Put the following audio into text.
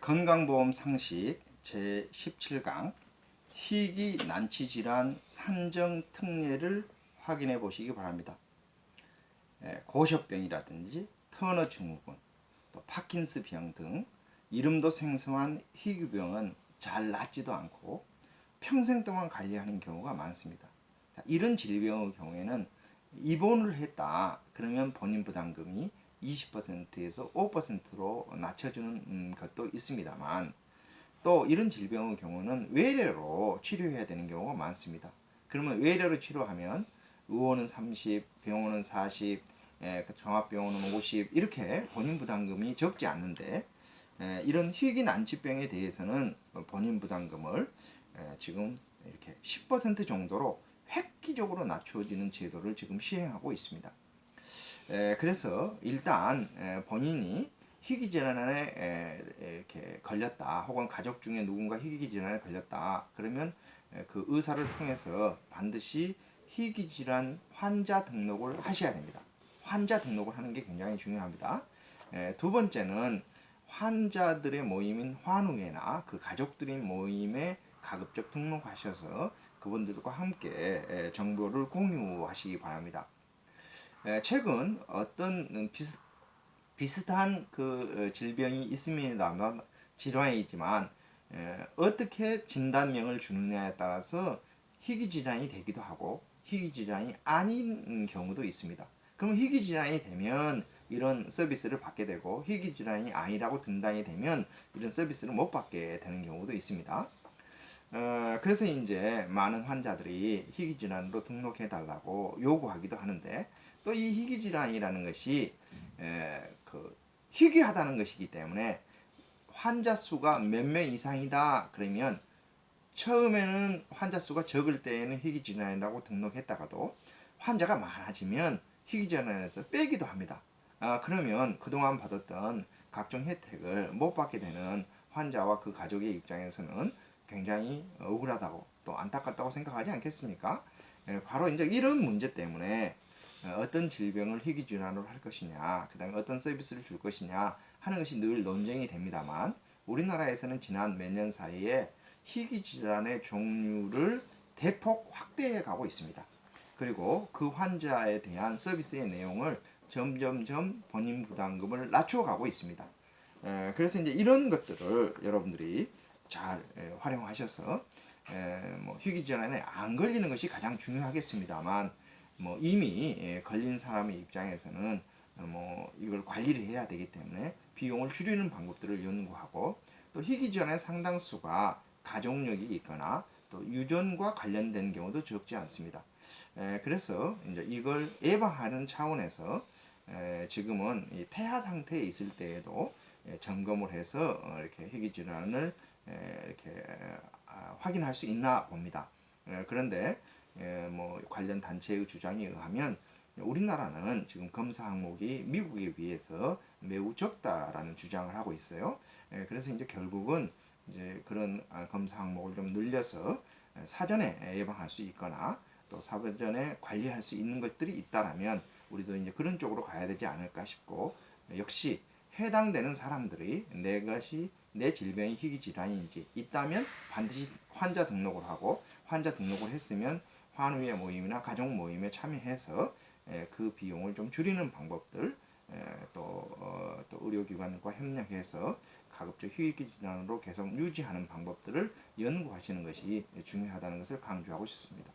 건강보험 상식 제17강 희귀 난치질환 산정 특례를 확인해 보시기 바랍니다. 고셔병이라든지 터너 증후군, 또 파킨스 병 등 이름도 생소한 희귀병은 잘 낫지도 않고 평생 동안 관리하는 경우가 많습니다. 이런 질병의 경우에는 입원을 했다 그러면 본인 부담금이 20%에서 5%로 낮춰주는 것도 있습니다만, 또 이런 질병의 경우는 외래로 치료해야 되는 경우가 많습니다. 그러면 외래로 치료하면 의원은 30, 병원은 40, 종합병원은 50 이렇게 본인 부담금이 적지 않는데, 이런 희귀 난치병에 대해서는 본인 부담금을 지금 이렇게 10% 정도로 획기적으로 낮춰지는 제도를 지금 시행하고 있습니다. 그래서 일단 본인이 희귀질환에 이렇게 걸렸다, 혹은 가족 중에 누군가 희귀질환에 걸렸다 그러면 그 의사를 통해서 반드시 희귀질환 환자 등록을 하셔야 됩니다. 환자 등록을 하는 게 굉장히 중요합니다. 두 번째는 환자들의 모임인 환우회나 그 가족들의 모임에 가급적 등록하셔서 그분들과 함께 정보를 공유하시기 바랍니다. 최근 어떤 비슷한 그 질병이 있습니다만, 질환이지만 어떻게 진단명을 주느냐에 따라서 희귀질환이 되기도 하고 희귀질환이 아닌 경우도 있습니다. 그럼 희귀질환이 되면 이런 서비스를 받게 되고, 희귀질환이 아니라고 진단이 되면 이런 서비스를 못 받게 되는 경우도 있습니다. 그래서 이제 많은 환자들이 희귀질환으로 등록해 달라고 요구하기도 하는데, 또 이 희귀질환이라는 것이 희귀하다는 것이기 때문에 환자 수가 몇 명 이상이다 그러면 처음에는 환자 수가 적을 때에는 희귀질환이라고 등록했다가도 환자가 많아지면 희귀질환에서 빼기도 합니다. 그러면 그동안 받았던 각종 혜택을 못 받게 되는 환자와 그 가족의 입장에서는 굉장히 억울하다고 또 안타깝다고 생각하지 않겠습니까? 바로 이제 이런 문제 때문에 어떤 질병을 희귀질환으로 할 것이냐, 그 다음에 어떤 서비스를 줄 것이냐 하는 것이 늘 논쟁이 됩니다만, 우리나라에서는 지난 몇 년 사이에 희귀질환의 종류를 대폭 확대해 가고 있습니다. 그리고 그 환자에 대한 서비스의 내용을 점점점 본인 부담금을 낮춰가고 있습니다. 그래서 이제 이런 것들을 여러분들이 잘 활용하셔서 희귀질환에 안 걸리는 것이 가장 중요하겠습니다만, 이미 걸린 사람의 입장에서는 이걸 관리를 해야 되기 때문에 비용을 줄이는 방법들을 연구하고, 또 희귀질환의 상당수가 가족력이 있거나 또 유전과 관련된 경우도 적지 않습니다. 그래서 이제 이걸 예방하는 차원에서 지금은 이 태아 상태에 있을 때에도 점검을 해서 이렇게 희귀질환을 이렇게 확인할 수 있나 봅니다. 그런데 관련 단체의 주장에 의하면 우리나라는 지금 검사 항목이 미국에 비해서 매우 적다라는 주장을 하고 있어요. 그래서 이제 결국은 이제 그런 검사 항목을 좀 늘려서 사전에 예방할 수 있거나 또 사전에 관리할 수 있는 것들이 있다라면 우리도 이제 그런 쪽으로 가야 되지 않을까 싶고, 역시 해당되는 사람들이 내 질병이 희귀질환인지 있다면 반드시 환자 등록을 하고, 환자 등록을 했으면 환우회 모임이나 가족 모임에 참여해서 그 비용을 좀 줄이는 방법들, 또 의료기관과 협력해서 가급적 희귀질환으로 계속 유지하는 방법들을 연구하시는 것이 중요하다는 것을 강조하고 싶습니다.